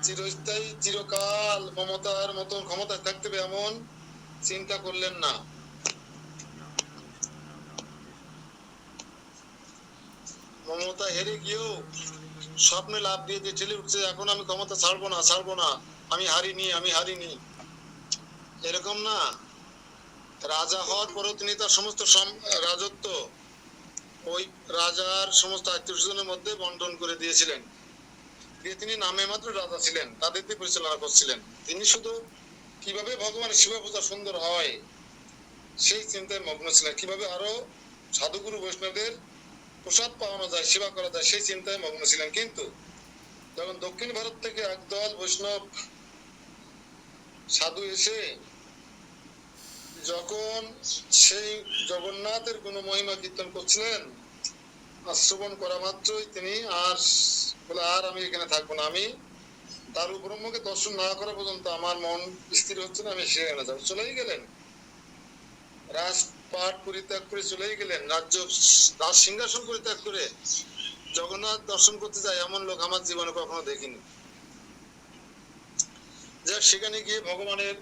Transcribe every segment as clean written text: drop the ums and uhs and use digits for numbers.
চিরস্থায়ী চিরকাল মমতার মতন ক্ষমতায় থাকতে হবে এমন চিন্তা করলেন না। মমতা হেরে গিয়েও স্বপ্নে লাভ দিয়ে যে ঠেলে উঠছে, এখন আমি ক্ষমতা ছাড়বো না, আমি হারিনি, এরকম না। রাজা হওয়ার পরেও তিনি তার সমস্ত রাজত্ব ওই রাজার সমস্ত আত্মীয় স্বজনের মধ্যে বন্টন করে দিয়েছিলেন, দিয়ে তিনি নামে মাত্র রাজা ছিলেন, তাদের দিয়ে পরিচালনা করছিলেন। তিনি শুধু কিভাবে ভগবানের সেবা পূজা সুন্দর হয় সেই চিন্তায় মগ্ন ছিলেন, কিভাবে আরো সাধুগুরু বৈষ্ণবদের প্রসাদ পাওয়ানো যায়, সেবা করা যায়, সেই চিন্তায় মগ্ন ছিলেন। কিন্তু যখন দক্ষিণ ভারত থেকে একদল বৈষ্ণব সাধু এসে যখন সেই জগন্নাথের গুণ মহিমা কীর্তন করছিলেন, শ্রবণ করা মাত্রই তিনি আর আমি এখানে থাকবো না, আমি দারু ব্রহ্মকে দর্শন না করা পর্যন্ত আমার মন স্থির হচ্ছে না, আমি সেখানে যাবো। চলেই গেলেন, রাজপাট পরিত্যাগ করে চলেই গেলেন, রাজ সিংহাসন পরিত্যাগ করে জগন্নাথ দর্শন করতে যায় এমন লোক আমার জীবনে কখনো দেখিনি। যাক, সেখানে গিয়ে ভগবানের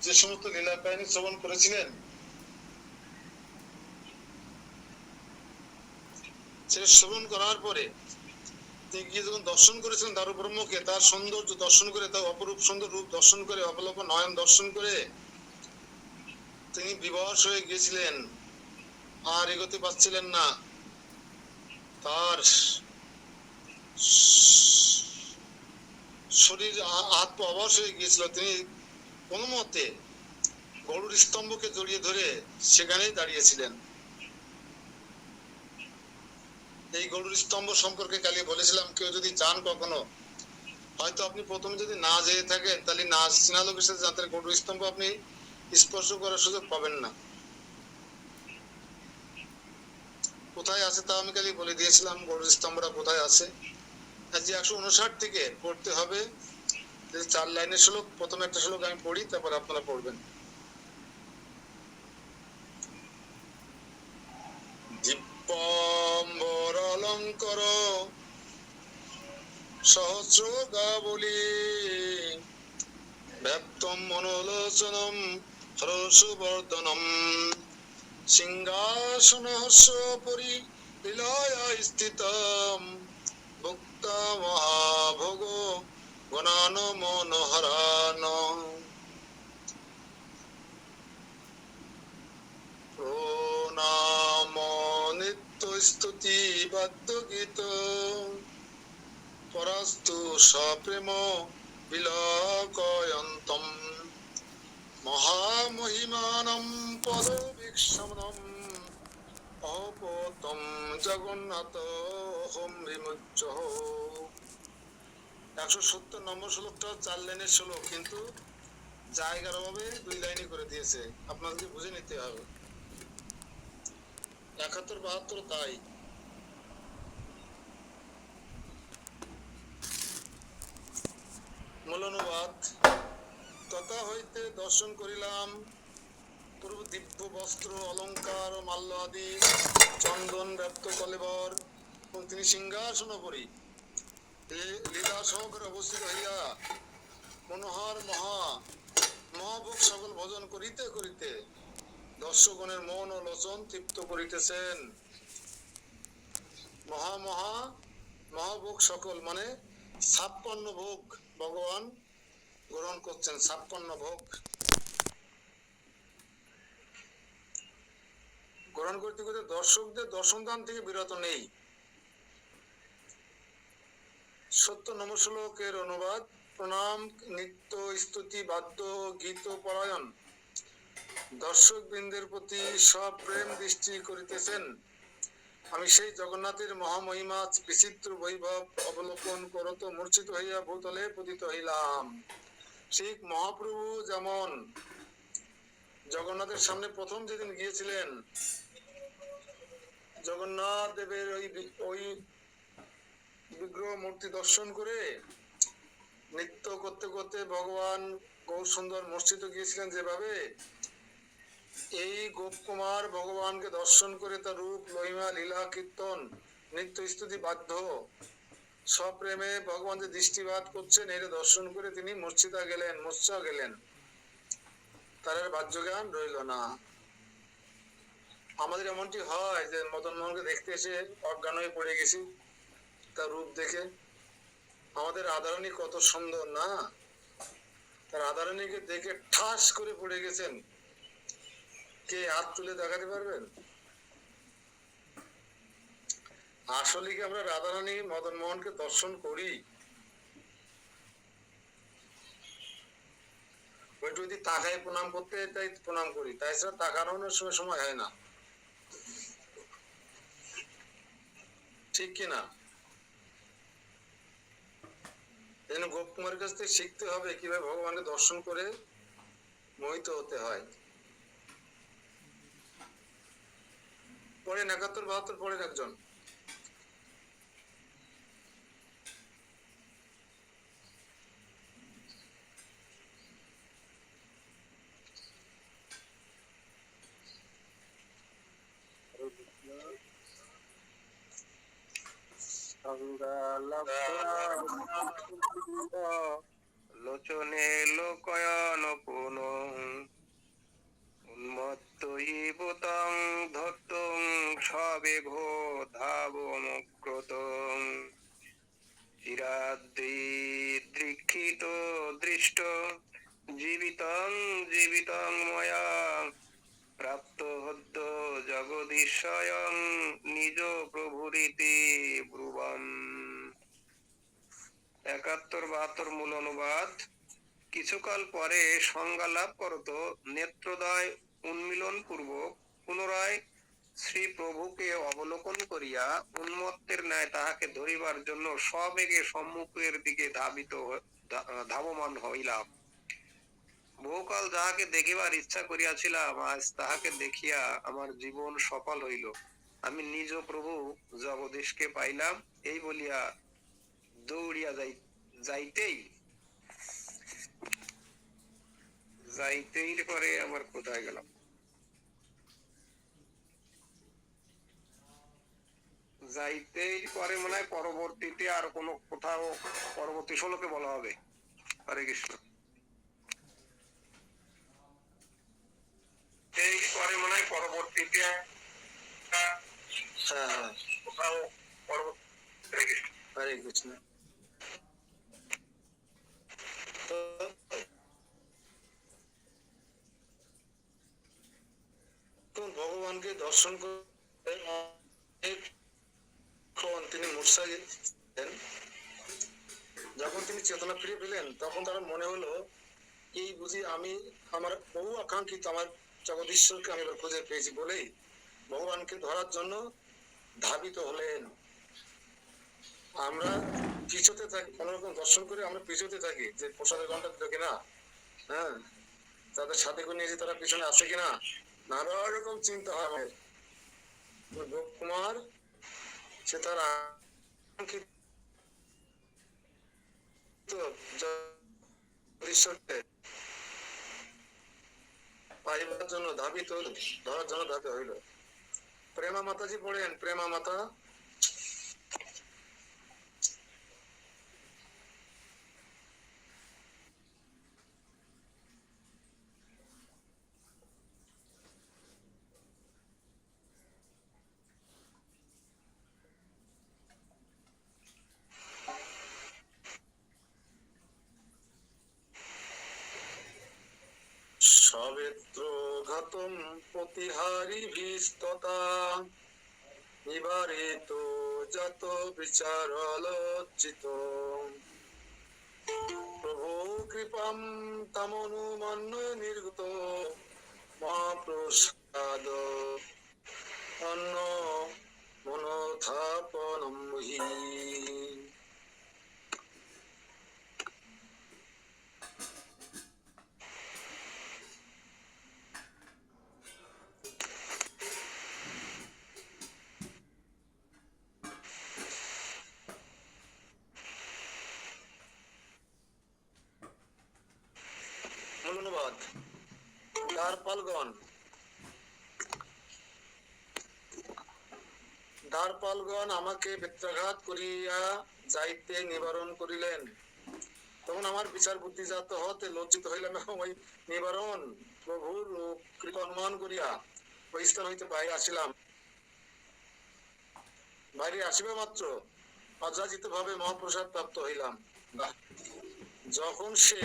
যে সমস্ত লীলা কাহিনী শ্রবণ করেছিলেন, সে শ্রবণ করার পরে তিনি গিয়ে যখন দর্শন করেছিলেন দারু ব্রহ্মকে, তার সৌন্দর্য দর্শন করে, তার অপরূপ সুন্দর রূপ দর্শন করে, অবলোক নয়ন দর্শন করে তিনি বিবশ হয়ে গিয়েছিলেন, আর এগোতে পারছিলেন না। তার শরীর হাত পা অবশ হয়ে গিয়েছিল। তিনি কোনো মতে গরুর স্তম্ভকে জড়িয়ে ধরে সেখানেই দাঁড়িয়েছিলেন। এই গরুর স্তম্ভ সম্পর্কে কালি বলেছিলাম, কেউ যদি যান কখনো, হয়তো আপনি প্রথমে যদি না যেয়ে থাকেন তাহলে না চেনা লোকের সাথে যান, তাহলে গরুর স্তম্ভ আপনি স্পর্শ করার সুযোগ পাবেন না। কোথায় আছে তা আমি কালি বলে দিয়েছিলাম, গরুর স্তম্ভটা কোথায় আছে। যে 159 থেকে পড়তে হবে, 4 লাইনের শ্লোক, প্রথমে একটা শ্লোক আমি পড়ি, তারপর আপনারা পড়বেন। দিব্যম্বর অলঙ্কর সহস্র গাবলি ব্যক্তম মনোলোচনম হরসবর্ধনম সিংহাসন হর্ষ পরি লীলায়া স্থিতম ভুক্তা মহাভোগ গণান মনোহরান প্রণাম নিত্য স্তুতি বাদ্য গীত পরাস্তু সপ্রেম বিলকয়ন্তম মহামহিমানম পদবীক্ষণম অপতম জগন্নাথ হোম বিমুচ্চ। 170 নম্বর শ্লোকটা 4 লাইনের শ্লোক, কিন্তু জায়গার অভাবে 2 লাইনই করে দিয়েছে, আপনাদেরকে বুঝে নিতে হবে। 71 72 তাই। মূলানুবাদ: তথা হইতে দর্শন করিলাম পূর্ব দিব্য বস্ত্র অলঙ্কার ও মাল্য আদি চন্দন ব্যক্ত কলেবর, এবং তিনি সিংহাসন উপরি লীলা সহকারে অবস্থিত হইয়া মনোহর মহাভোগ সকল ভজন করিতে করিতে দর্শকগণের মন ও লোচন তৃপ্ত করিতেছেন। মহাভোগ সকল মানে 56 ভোগ ভগবান গ্রহণ করছেন, 56 ভোগ গ্রহণ করতে করতে দর্শকদের দর্শন দান থেকে বিরত নেই। 70 নম্বর শ্লোকের অনুবাদ: প্রণাম নিত্য স্তুতি বাদ্য গীত পরায়ণ দর্শক বৃন্দের প্রতি সপ্রেম দৃষ্টি করিতেছেন। আমি সেই জগন্নাথের মহামহিমা বিচিত্র বৈভব অবলোকন করত মূর্ছিত হইয়া ভূতলে পতিত হইলাম। ঠিক মহাপ্রভু যেমন জগন্নাথের সামনে প্রথম যেদিন গিয়েছিলেন, জগন্নাথ দেবের ওই বিগ্রহ মূর্তি দর্শন করে নৃত্য করতে করতে ভগবান গৌর সুন্দর মূর্ছিত গিয়েছিলেন, যেভাবে এই গোপকুমার ভগবানকে দর্শন করে তার রূপ মহিমা লীলা কীর্তন নিত্য স্তুতি বাধ্য সপ্রেমে ভগবান যে দৃষ্টিপাত করছেন এটা দর্শন করে তিনি মূর্ছিতা গেলেন, মূর্ছা গেলেন, তার আর বাহ্য জ্ঞান রইল না। আমাদের এমনটি হয় যে মদন মোহনকে দেখতে এসে অজ্ঞান হয়ে পড়ে গেছি তার রূপ দেখে। আমাদের রাধারানী কত সুন্দর না, তার রাধারানীকে দেখে ঠাস করে পড়ে গেছেন। কে হাত তুলে দেখাতে পারবেন? আসলে কি আমরা রাধারানী মদন মোহনকে দর্শন করি? ওইটু যদি তাকায় প্রণাম করতে তাই প্রণাম করি, তাই ছাড়া তাকানোর সময় হয় না, ঠিক কিনা? এই জন্য গোপকুমারের কাছ থেকে শিখতে হবে কিভাবে ভগবানকে দর্শন করে মোহিত হতে হয়। পড়েন 71-72 পড়েন একজন। লোচনে লোকয়ন পুন উন্মত্তইবুতং ধত্তুং সবেঘো ধাবমুক্রতং চিরাদ্রিদৃক্ষিত দৃষ্ট জীবিতং জীবিতং ময়া প্রাপ্ত হদ্য জগদীশ্বয়ং নিজ প্রভুরীতি ব্রুবন। 71-72 মূল অনুবাদ। কিছুকাল পরে সংজ্ঞা লাভ করত নেত্রদ্বয় উন্মিলন পূর্বক পুনরায় শ্রী প্রভুকে অবলোকন করিয়া উন্মত্তের ন্যায় তাহাকে ধরিবার জন্য সবেগে সম্মুখের দিকে ধাবমান হইলাম। বহুকাল যাহাকে দেখিবার ইচ্ছা করিয়াছিলাম, আজ তাহাকে দেখিয়া আমার জীবন সফল হইল। আমি নিজ প্রভু জগদীশকে পাইলাম। এই বলিয়া দৌড়িয়া যাইতেই পরে আমার কোথায় গেলাম, যাইতেই পরে মনে হয় পরবর্তীতে আর কোনো কোথাও পরবর্তী শ্লোকে বলা হবে। হরে কৃষ্ণ। এই পরে মনে হয় পরবর্তীতে কোথাও হরে কৃষ্ণ। ভগবানকে দর্শন করে তিনি মূর্ছা গেলেন। যখন তিনি চেতনা ফিরে পেলেন তখন তার মনে হলো এই বুঝি আমি আমার বহু আকাঙ্ক্ষিত আমার জগদীশ্বরকে আমি এবার খুঁজে পেয়েছি বলেই ভগবানকে ধরার জন্য ধাবিত হলেন। আমরা পিছতে থাকি, কোন রকম দর্শন করে আমরা পিছতে থাকি যে প্রসাদের ঘন্টা দিল কিনা, হ্যাঁ, তাদের সাথে করে নিয়েছে তারা পিছনে আছে কিনা, নানা রকম চিন্তা হয় আমাদের। গোপকুমার সে তার পাইবার জন্য ধাবিত হইল, ধরার জন্য ধাবিত হইল। প্রেমা মাতাজি পড়েন, প্রেমা মাতা। সবেত্র ঘাতম প্রতিহারি ভিস্ততা নিবারিত যত বিচার লজ্জিত প্রভু কৃপাম তামনুমান্য নির্গত মহাপ্রসাদ অন্ন মনোথাপনম হি। ধন্যবাদ। দ্বারপালগণ, দ্বারপালগণ আমাকে বেত্রাঘাত করিয়া যাইতে নিবারণ করিলেন। তখন আমার বিচার বুদ্ধিজাত হতে লজ্জিত হইলাম এবং ওই নিবারণ প্রভুর কৃপা অনুমান করিয়া ওই স্থান হইতে বাইরে আসিলাম। বাইরে আসিবা মাত্র অযাচিত ভাবে মহাপ্রসাদ প্রাপ্ত হইলাম। যখন সে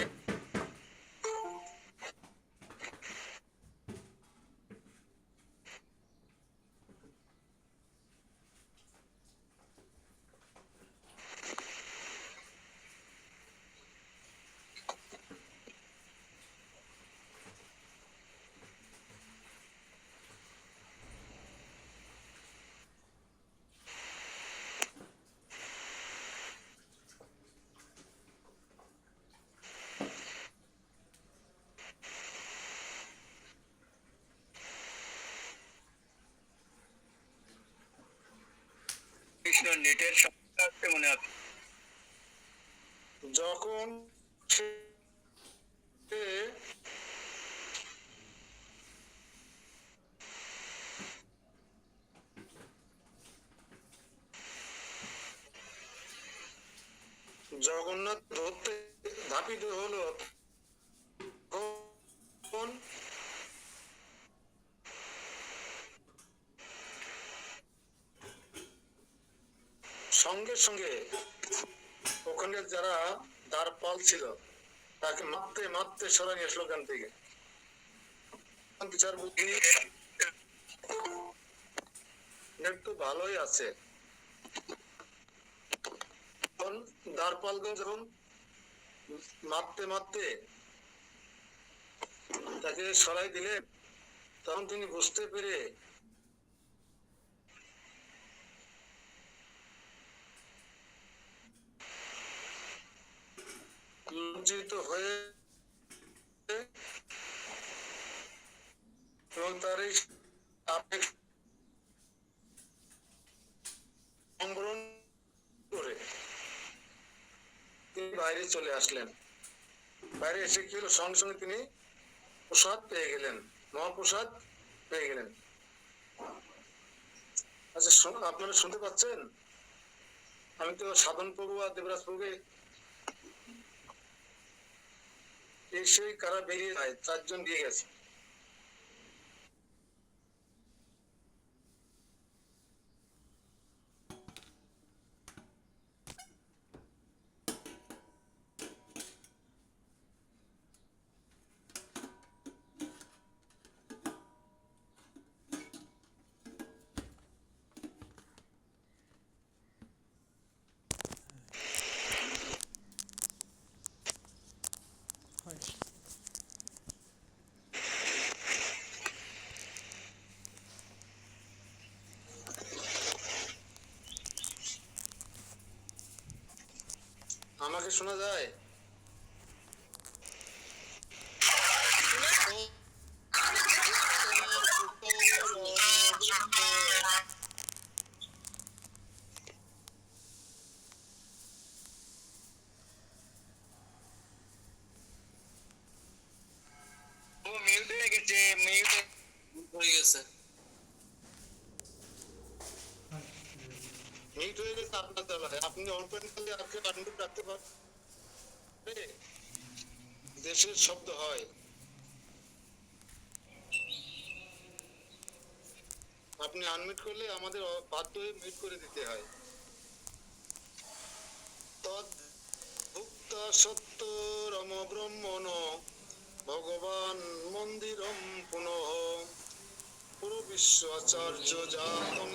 কৃষ্ণ নেটের সমস্যা হচ্ছে মনে হচ্ছে। যখন সে জগন্নাথ ধরতে ধাপিত হলো, তখন সঙ্গে সঙ্গে ওখানে যারা দ্বারপাল ছিল তাকে মারতে মারতে সরাই নিয়ে আসলো ওখান থেকে। বিচার বুদ্ধি একটু ভালোই আছে। দ্বারপালগণ যখন মারতে মারতে তাকে সরাই দিলে তখন তিনি বুঝতে পেরে লজ্জিত হয়ে এবং তার এই আবেগ সংবরণ করে তিনি বাইরে চলে আসলেন। বাইরে এসে কি হলো, সঙ্গে সঙ্গে তিনি প্রসাদ পেয়ে গেলেন, মহাপ্রসাদ পেয়ে গেলেন। আচ্ছা আপনারা শুনতে পাচ্ছেন? আমি তো সাধন প্রভু আর দেবরাজ প্রভুকে এসে কারা বেরিয়ে যায়, 4 জন দিয়ে গেছে। আমাকে শোনা যায়? মিউট হয়ে গেছে, মিউট হয়ে গেছে। মিট হয়ে গেছে আপনার দ্বারা। আপনি অন করে নিলে আপনি আনমিউট রাখতে পারবেন, দেশের শব্দ হয়। আপনি আনমিট করলে আমাদের বাধ্য হয়ে মিট করে দিতে হয়। তদ্ভুক্ত সত্য রম ব্রহ্মণ ভগবান মন্দিরম পুনঃ পুরো বিশ্ব আচার্য জাতম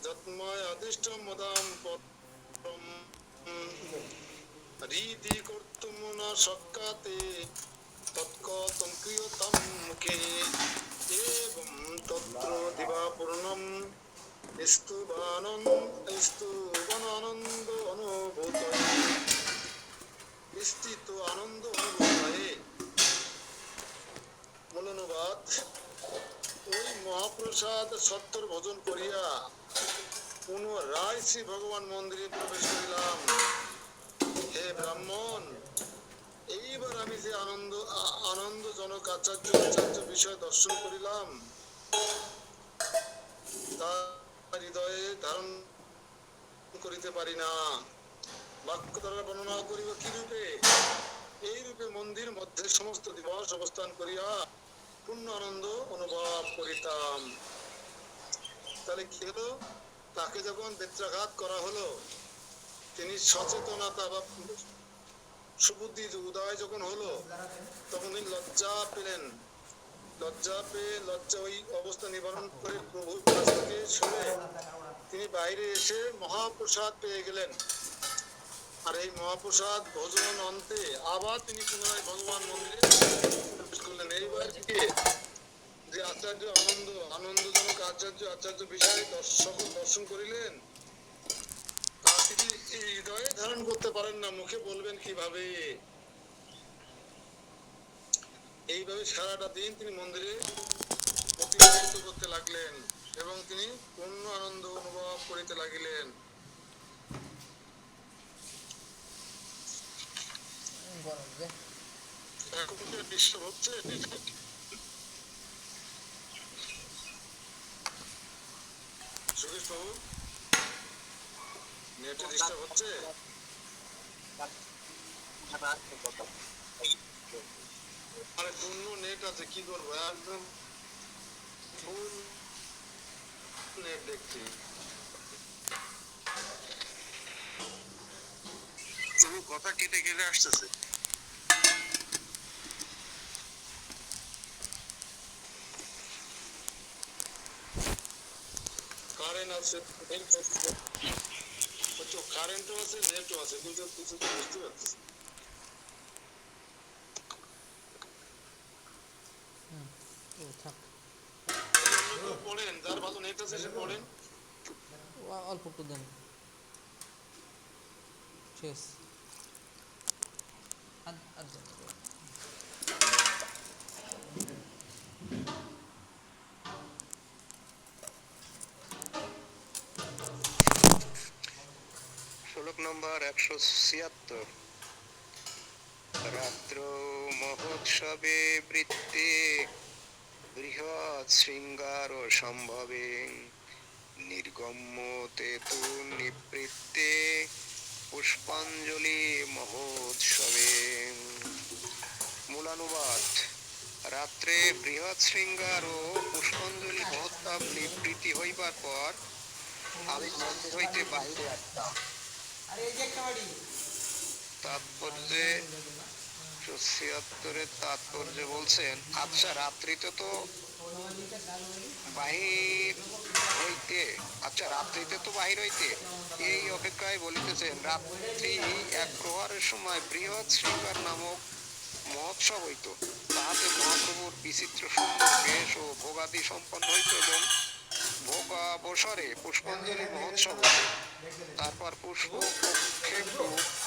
যৎময় অধিষ্ঠ মদাম পরম রীতি কর্তুম না শক্কাতে তৎকতম ক্রিয়তাম মুখে এবং তত্র দিবাপূর্ণম স্তুবানন্দ অনুভূত স্থিত আনন্দ অনুভূত হয়ে। মূল অনুবাদ: ওই মহাপ্রসাদ সত্তর ভোজন করিয়া পুনরায় শ্রী ভগবান মন্দিরে প্রবেশ করিলাম। হে ব্রাহ্মণ, এইবার আমি যে আনন্দজনক আচার্য বিষয় দর্শন করিলাম তা হৃদয়ে ধারণ করিতে পারি না, বাক্য দ্বারা বর্ণনা করিব কি রূপে? এই রূপে মন্দির মধ্যে সমস্ত দিবস অবস্থান করিয়া পূর্ণ আনন্দ অনুভব করিতাম। তাহলে কি হলো? তাকে যখন বেত্রাঘাত করা হলো, তিনি সচেতনতা বা সুবুদ্ধি উদয় যখন হলো, তখন তিনি লজ্জা পেলেন। লজ্জা পেয়ে ওই অবস্থা নিবারণ করে প্রভুর কাছ থেকে শুনে তিনি বাইরে এসে মহাপ্রসাদ পেয়ে গেলেন। আর এই মহাপ্রসাদ ভোজন অন্তে আবার তিনি পুনরায় ভগবান মন্দিরে প্রবেশ করলেন। এইবার থেকে যে আচার্য আনন্দজনক আচার্য বিষয়ে সকল দর্শন করিলেন, তা তিনি এই হৃদয়ে ধারণ করতে পারেন না, মুখে বলবেন কিভাবে? এইভাবে সারাটা দিন তিনি মন্দিরে অতিবাহিত করতে লাগলেন এবং তিনি পূর্ণ আনন্দ অনুভব করিতে লাগিলেন। এখন কি ডিস্টার্ব হচ্ছে? যোগেশ বাবু, নেটে ডিস্টার্ব হচ্ছে? আরে পূর্ণ নেট আছে, কি করবো? একদম ফুল নেট দেখছি। তবু কথা কেটে কেটে আসতেছে। কারেন্ট আছে, কারেন্টও আছে, নেটও আছে, কিন্তু কিছু তো বুঝতে পারছি। পড়েন, যার ভালো নেট আছে সে পড়েন। অল্প একটু দেন, শেষ আর দেন। শ্লোক নম্বর 176। রাত্র মহোৎসবে বৃত্তে বৃহৎ শৃঙ্গার সম্ভবে নির্গম্য তেতু নিবৃত্তে পুষ্পাঞ্জলি মহোৎসবে। মূলানুবাদ: রাত্রে বৃহৎ শৃঙ্গার ও পুষ্পাঞ্জলি মহোৎসব নিবৃত্তি হইবার পর আমি মন্দির হইতে বাহিরে আসতাম। তাৎপর্যে 176-এর তাৎপর্যে বলছেন, আচ্ছা রাত্রিতে তো বাহির হইতে এই অপেক্ষায় বলিতেছেন, রাত্রি এক প্রহরের সময় বৃহৎ শৃঙ্গার নামক মহোৎসব হইত। তাহাতে মহাপ্রভুর বিচিত্র সুন্দর বেশ ও ভোগাদি সম্পন্ন হইত এবং ভোগাবসরে পুষ্পাঞ্জলি মহোৎসব হইত। তারপর পুষ্প প্রক্ষেপ্য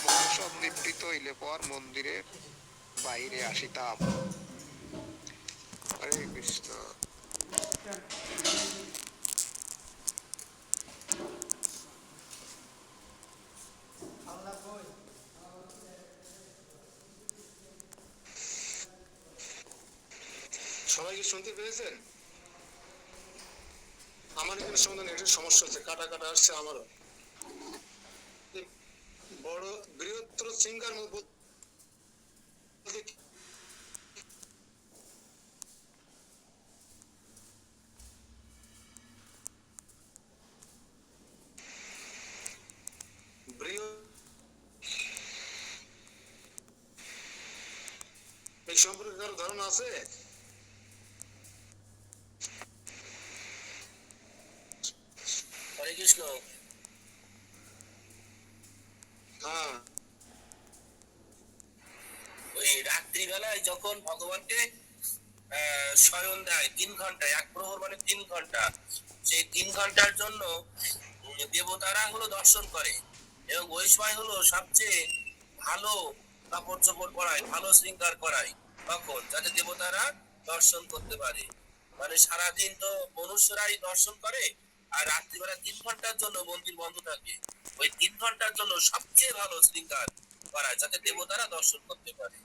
মহোৎসব নিবৃত্ত হইলে পর মন্দিরে বাইরে আসিতাম। হরে কৃষ্ণ। সবাই কি শুনতে পেরেছেন? আমার এখানে সন্ধান নেটের সমস্যা হচ্ছে, কাটা কাটা আসছে আমারও। বড় বৃহত্তর সিঙ্গার এই সম্পর্কে কারো ধারণা আছে? হরে কৃষ্ণ। হ্যাঁ, ওই রাত্রিবেলায় যখন ভগবানকে শয়ন দেয় 3 ঘন্টা, এক প্রহর মানে 3 ঘন্টা, সেই 3 ঘন্টার জন্য দেবতারা হলো দর্শন করে এবং ওই সময় হলো সবচেয়ে ভালো কাপড় চোপড় পরায়, ভালো শৃঙ্গার করায়, তখন যাতে দেবতারা দর্শন করতে পারে। মানে সারাদিন তো মনুষ্যরাই দর্শন করে, আর রাত্রিবেলা 3 ঘন্টার জন্য মন্দির বন্ধ থাকে। ওই 3 ঘন্টার জন্য সবচেয়ে ভালো শৃঙ্গার করায় যাতে দেবতারা দর্শন করতে পারে।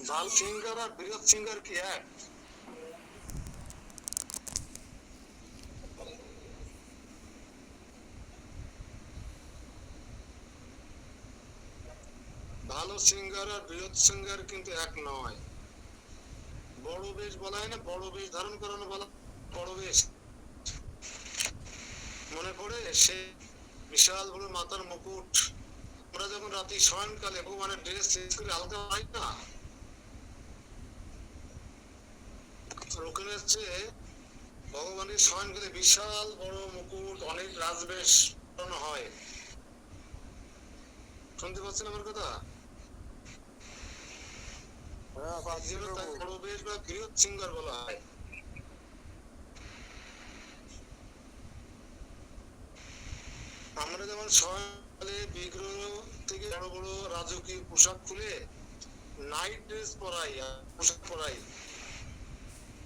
বাল সিঙ্গার আর বৃহৎ সিঙ্গার কি এক? ভালো সিঙ্গার আর বৃহৎ সিঙ্গার কিন্তু এক নয়। বড় বেশ বলা হয় না, বড় বেশ ধারণ করানো বলা, বড় বেশ। মনে পড়ে সে বিশাল বড় মাথার মুকুট, আমরা যখন রাতে শয়নকালে ভগবানের ড্রেস চেঞ্জ করে আলগা হয় না, আর ওখানে হচ্ছে ভগবানের শয়নকালে বিশাল বড় মুকুট, অনেক রাজবেশ পরানো হয়। শুনতে পাচ্ছেন আমার কথা? এই জন্য তাকে বড় বেশ বা বৃহৎ সিঙ্গার বলা হয়। আমরা যেমন সকালে বিগ্রহ থেকে বড় বড় রাজকীয় পোশাক খুলে নাইট ড্রেস পরাই, পোশাক পরাই,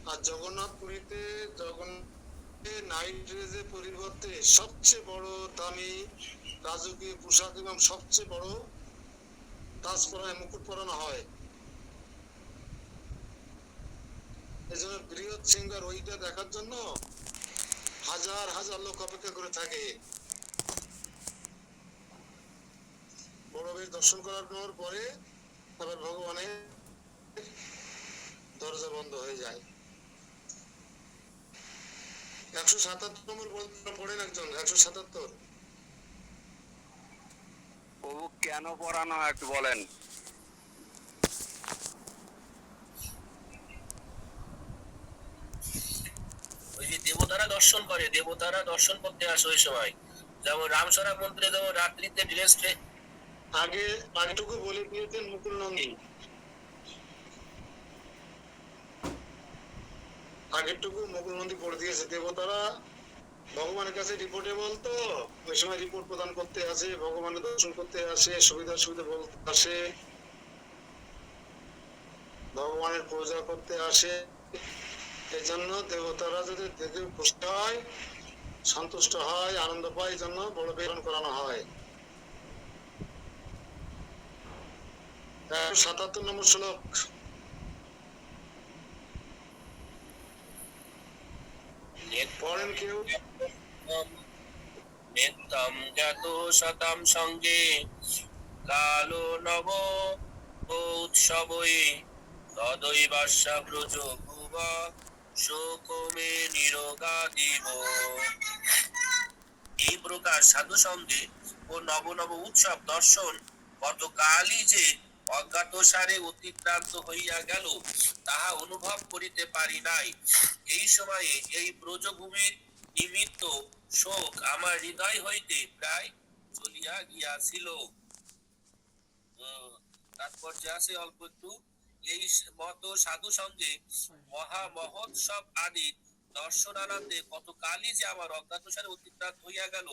আর জগন্নাথ পুরীতে নাইট ড্রেসের পরিবর্তে সবচেয়ে বড় দামি রাজকীয় পোশাক এবং সবচেয়ে বড় তাজ পরায়, মুকুট পরানো হয়। এই জন্য বৃহৎ সিঙ্গার ওইটা দেখার জন্য হাজার হাজার লোক অপেক্ষা করে থাকে। বড় বেশ দর্শন করার পরে আবার ভগবানের দরজা বন্ধ হয়ে যায়। 177 নম্বর পড়েন একজন, 177। প্রভু কেন পড়ানো হয় একটু বলেন। ওই যে দেবতারা দর্শন করে, দেবতারা দর্শন করতে আসে ওই সময়, যেমন রামসরা মন্দিরে যেমন রাত্রিতে ড্রেস আগেটুকু বলে দিয়েছেন মুকুল নন্দী, আগেরটুকু মুকুল নন্দী পড়ে দিয়েছে। দেবতারা ভগবানের কাছে রিপোর্টেবল, তো ওই সময় রিপোর্ট প্রদান করতে আসে, ভগবানের দর্শন করতে আসে, সুবিধা বলতে আসে, ভগবানের পূজা করতে আসে। এই জন্য দেবতারা যদি দেখে খুশি হয়, সন্তুষ্ট হয়, আনন্দ পায়, এই জন্য বড় বেরন করানো হয়। 177 নম্বর শ্লোক। পড়েন কেউ? নিত্যম জ্ঞাত শতম সঙ্গে কালো নব উৎসবই তদৈবাস্যা ব্রজ ভুব শোকমে নিরোগা দিব। এই প্রকার সাধু সঙ্গে ও নব নব উৎসব দর্শন কতকালই যে অজ্ঞাতসারে অতিক্রান্ত হইয়া গেল তাহা অনুভব করিতে পারি নাই। এই সময়ে এই ব্রজভূমির নিমিত্ত শোক আমার হৃদয় হইতে প্রায় চলিয়া গিয়াছিল। তাৎপর্য আছে অল্প একটু। এই মত সাধু সঙ্গে মহা মহোৎসব আদি দর্শনানন্দে কতকালই যে আমার অজ্ঞাতসারে অতিক্রান্ত হইয়া গেল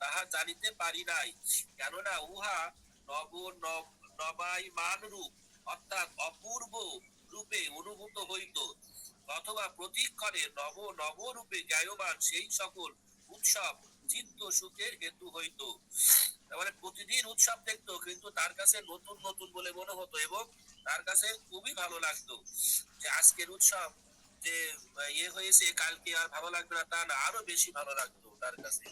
তাহা জানিতে পারি নাই, কেননা উহা নবায়মান রূপ অর্থাৎ অপূর্ব রূপে অনুভূত হইত, অথবা প্রতিক্ষণে নব নব রূপে জ্ঞায়মান সেই সকল উৎসব চিত্ত সুখের হেতু হইত। মানে প্রতিদিন উৎসব দেখতো, কিন্তু তার কাছে নতুন নতুন বলে মনে হতো এবং তার কাছে খুবই ভালো লাগতো। যে আজকের উৎসব যে হয়েছে, কালকে আর ভালো লাগবে না তা না, আরো বেশি ভালো লাগতো তার কাছে।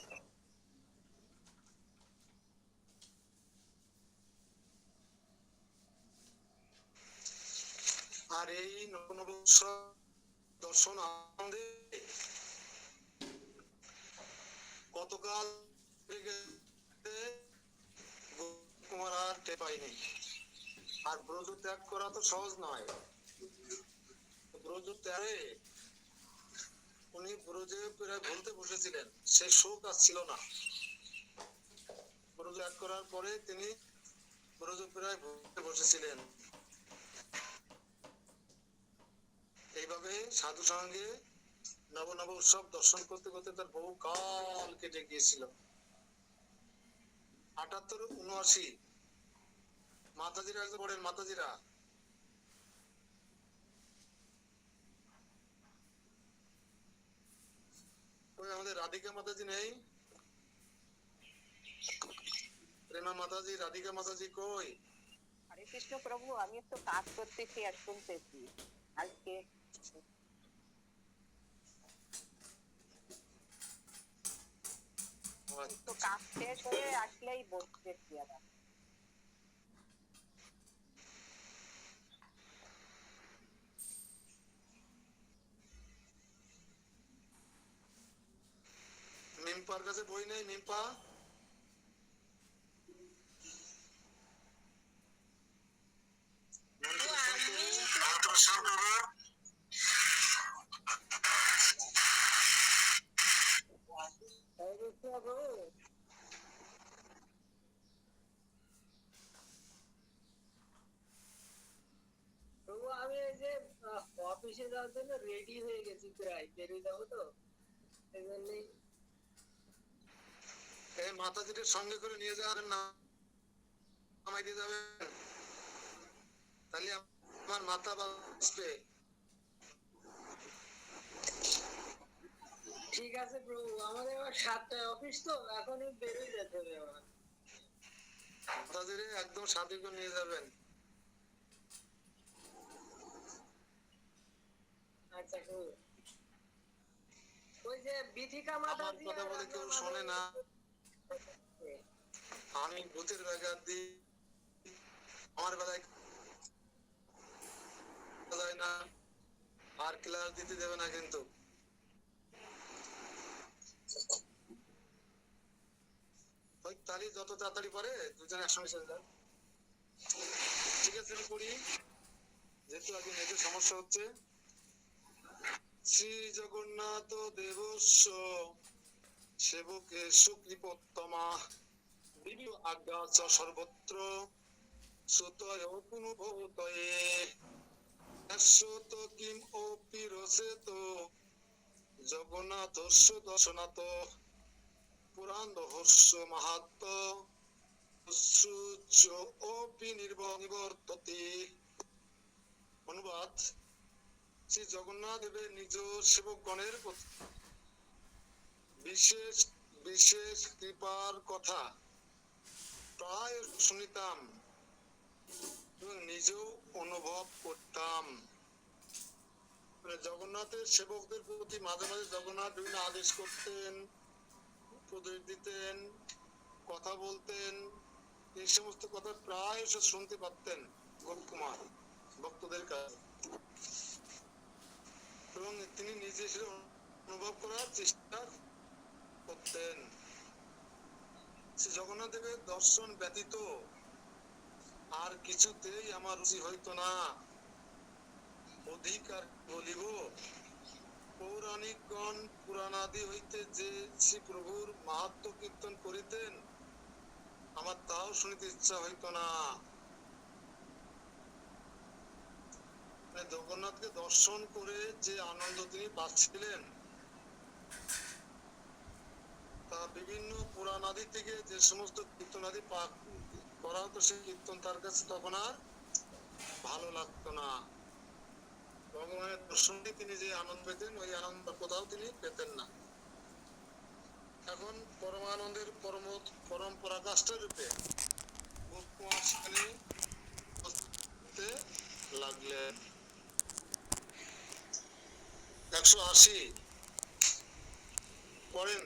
আর এই নব নব উৎসব দর্শন আনন্দে গতকাল কুমার আর টের পাইনি। আর ব্রজ ত্যাগ করা তো সহজ নয়। ব্রজ ত্যাগে উনি ব্রজে প্রায় ভুলতে বসেছিলেন, সে শোক আর ছিল না। ব্রজ ত্যাগ করার পরে তিনি ব্রজ প্রায় ভুলতে বসেছিলেন। এইভাবে সাধু সঙ্গে নব নব উৎসব দর্শন করতে করতে তার বহু কাল কেটে গিয়েছিল। 78, 79 মাতাজিরা একজন পড়েন, মাতাজিরা। ওই আমাদের রাধিকা মাতাজি নেই? প্রেমা মাতাজি, রাধিকা মাতাজি কই? কৃষ্ণ প্রভু, আমি একটু কাজ করতেছি আর শুনতেছি আজকে। তো কাজ শেষ হয়ে আসলেই বসতেছি আবার। মিম্পার কাছে বই নেই? মিম্পা, তবু আমি এই যে অফিসে যাওয়ার জন্য রেডি হয়ে গেছি, প্রায় বেরিয়ে যাবো তো, এই জন্যই। এই মাতাজির সঙ্গে করে নিয়ে যাওয়ার নামাই দিয়ে যাবেন, তাহলে আমার মাথা বাঁচবে। ঠিক আছে প্রভু, আমাদের আবার 7টায় অফিস, তো এখনই বেরিয়ে যেতে হবে আমার। মাতাজিরে একদম সাথে করে নিয়ে যাবেন। আচ্ছা প্রভু, ওই যে বিথিকা আমার মাতাজি কথা আর বলে কেউ আপনার শোনে না, মাতাজি। আমি ভূতের ব্যাঘাত দিই, আমার বেলায় যায় না, আর ক্লাস দিতে দেবে না কিন্তু। ওই তাহলে যত তাড়াতাড়ি পারে দুজন একসঙ্গে চলে যান। ঠিক আছে, আমি করি, যেহেতু আগে নেটের সমস্যা হচ্ছে। শ্রী জগন্নাথ দেবস্য সেবকে সুকৃপোত্তমা দিব্য আজ্ঞা চ সর্বত্র সুতয় পুনভূতয়ে অশ্বত কিম অপি রসেত জগন্নাথস্য দর্শনাত পুরাণ রহস্য মাহাত্ম সূর্য অপি নিবর্ততে। অনুবাদ: শ্রী জগন্নাথ দেবের নিজ সেবকগণের প্রতি বিশেষ বিশেষ কৃপার কথা প্রায় শুনিতাম এবং নিজেও অনুভব করতাম। জগন্নাথের সেবকদের প্রতি মাঝে মাঝে জগন্নাথ বিভিন্ন আদেশ করতেন, উপদেশ দিতেন, কথা বলতেন। এই সমস্ত কথা প্রায় শুনতে পারতেন গোপকুমার ভক্তদের কাছে, এবং তিনি নিজে সেটা অনুভব করার চেষ্টা করতেন। শ্রী জগন্নাথ দেবের দর্শন ব্যতীত আর কিছুতেই আমার রুচি হইতো না। অধিকার বলিব, পৌরাণিকগণ পুরাণাদি হইতে যে শ্রী প্রভুর মাহাত্ম কীর্তন করিতেন, আমার তাও শুনিতে ইচ্ছা হইতো না। জগন্নাথকে দর্শন করে যে আনন্দ তিনি পাচ্ছিলেন, তা বিভিন্ন পুরাণাদি থেকে যে সমস্ত কীর্তনাদি করা হতো, সেই কীর্তন তার কাছে তখন আর ভালো লাগতো না। ভগবানের দর্শনে তিনি যে আনন্দ পেতেন, ওই আনন্দ কোথাও তিনি পেতেন না। এখন পরমানন্দের পরম পরাকাষ্ঠ রূপে গোপকুমার সেখানে লাগলেন। 180 পড়েন।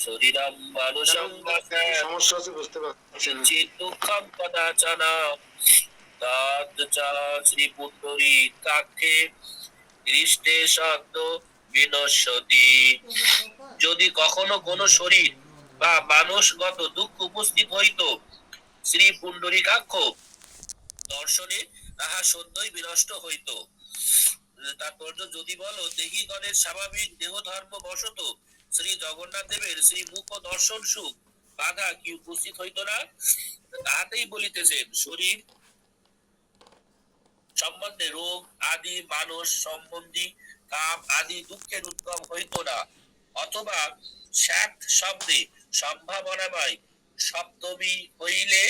শরীরম মানুষম সমস্যা আছে বুঝতে পারছি না। দুঃখম কদাচন তৎ চ শ্রী পুত্তরী কাক্ষে দৃষ্টে সদ্য বিনশ্যতি। যদি কখনো কোন শরীর বা মানুষগত দুঃখ উপস্থিত হইত, শ্রী পুণ্ডরীকাক্ষ দর্শনে তাহা সদ্যই বিনষ্ট হইত। তাৎপর্য: যদি বলো দেহিগণের স্বাভাবিক দেহ ধর্ম বশত শ্রী জগন্নাথ দেবের শ্রী মুখ দর্শন সুখ বাধা কি উপস্থিত হইত না, তাহাতেই বলিতেছেন শরীর সম্বন্ধে রোগ আদি মানুষ সম্বন্ধী কাম আদি দুঃখের উদ্গম হইত না। অথবা স্যাত শব্দে সম্ভাবনাময় সপ্তমী হইলে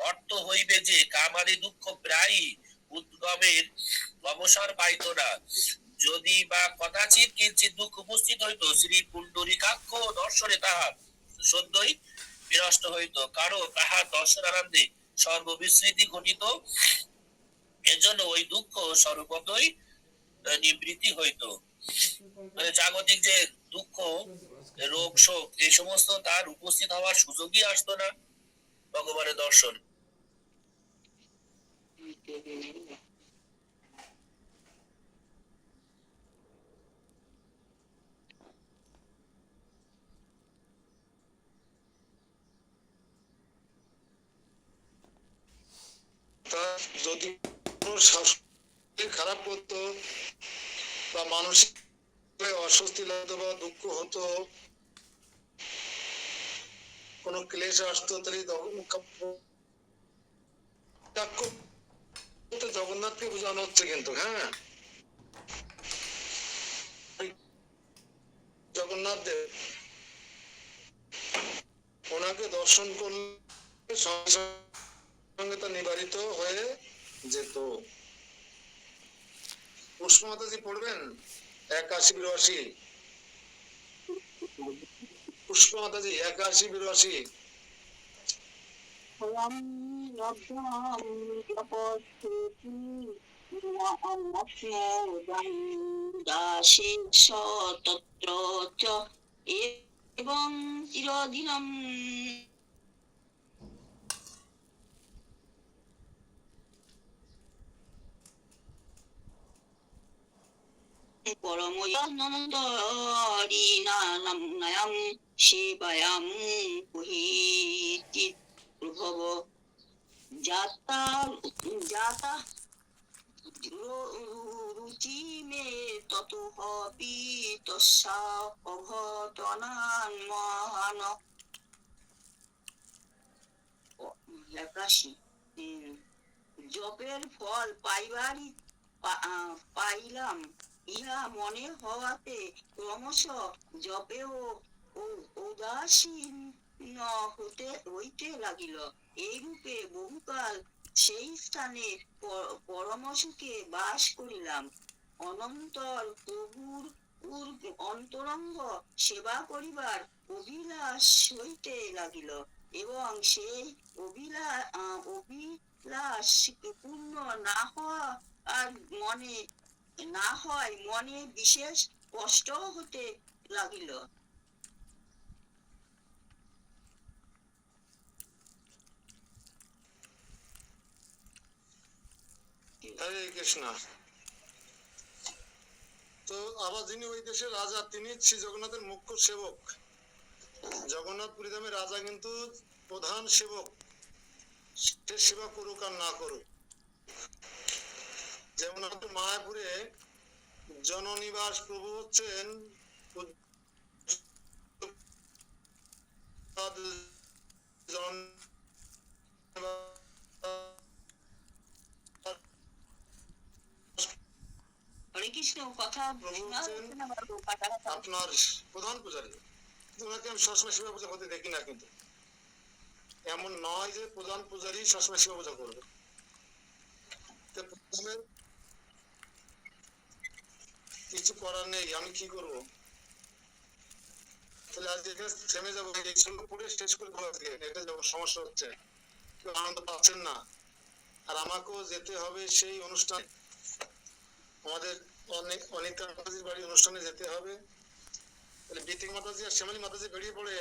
অর্থ হইবে যে কামাদি দুঃখ প্রায়ই উদ্গমের অবসর পাইত না। যদি বা কদাচিৎ কিঞ্চিৎ দুঃখ উপস্থিত হইতো, শ্রী পুণ্ডরীকাক্ষ দর্শনে তাহার সদ্যই বিনষ্ট হইত, কারণ তাহার দর্শন আনন্দে সর্ববিস্মৃতি ঘটিত। এজন্য ওই দুঃখ সর্বতই নিবৃত্তি হইতো। মানে জাগতিক যে দুঃখ, রোগ শোক এই সমস্ত তার উপস্থিত হওয়ার সুযোগই আসতো না ভগবানের দর্শন। তা যদি কোনো শরীর খারাপ করতো বা মানসিক অস্বস্তি লাগতো বা দুঃখ হতো, কোনো ক্লেশ আসতো, তাহলে জগন্নাথকে বোঝানো হচ্ছে কিন্তু। হ্যাঁ, জগন্নাথ দেব ওনাকে দর্শন করলে সঙ্গে সঙ্গে তা নিবারিত হয়ে যেত। পুষ্প মাতাজি পড়বেন 81-82। পুষ্প মাতাজি 81-82। তত্র চ এবং চিরদিনম পরমনন্দরিনানাং সেবায়াং কুহিচিৎ প্রভব যাতা যাতা রুচি মে ততোপি তস্যা অঘটনান মহান। লেপ্রাসি জপের ফল পাইলাম ইহা মনে হওয়াতে ক্রমশ জপেও উদাসীন হইতে লাগিল। এইরূপে বহুকাল সেই স্থানে পরমসুখে বাস করিলাম। অনন্তর প্রভুর অন্তরঙ্গ সেবা করিবার অভিলাষ হইতে লাগিল এবং সেই অভিলাষ পূর্ণ না হয় মনে বিশেষ কষ্ট হতে লাগিল। হরে কৃষ্ণ। তো আবার যিনি ওই দেশের রাজা, তিনি শ্রী জগন্নাথের মুখ্য সেবক। জগন্নাথ পুরীধামের রাজা কিন্তু প্রধান সেবক, সে সেবা করুক আর না করুক। যেমন আমাদের মায়াপুরে জননিবাস প্রভু হচ্ছেন হরে কৃষ্ণ। কথা আপনার প্রধান পূজারী, ওনাকে আমি সবসময় শিবা পূজা করতে দেখি না। কিন্তু এমন নয় যে প্রধান পূজারী সবসময় শিবা পূজা করবে। কিছু করার নেই, আমি কি করবো? তাহলে আজ এখানে থেমে যাবো, এই শ্লোক পড়ে শেষ করে দেবো আজকে। এটা সমস্যা হচ্ছে, কেউ আনন্দ পাচ্ছেন না। আর আমাকেও যেতে হবে সেই অনুষ্ঠানে, আমাদের অনিতা মাতাজির বাড়ি অনুষ্ঠানে যেতে হবে। তাহলে বিতিক মাতাজি আর শ্যামলী মাতাজি বেরিয়ে পড়েন।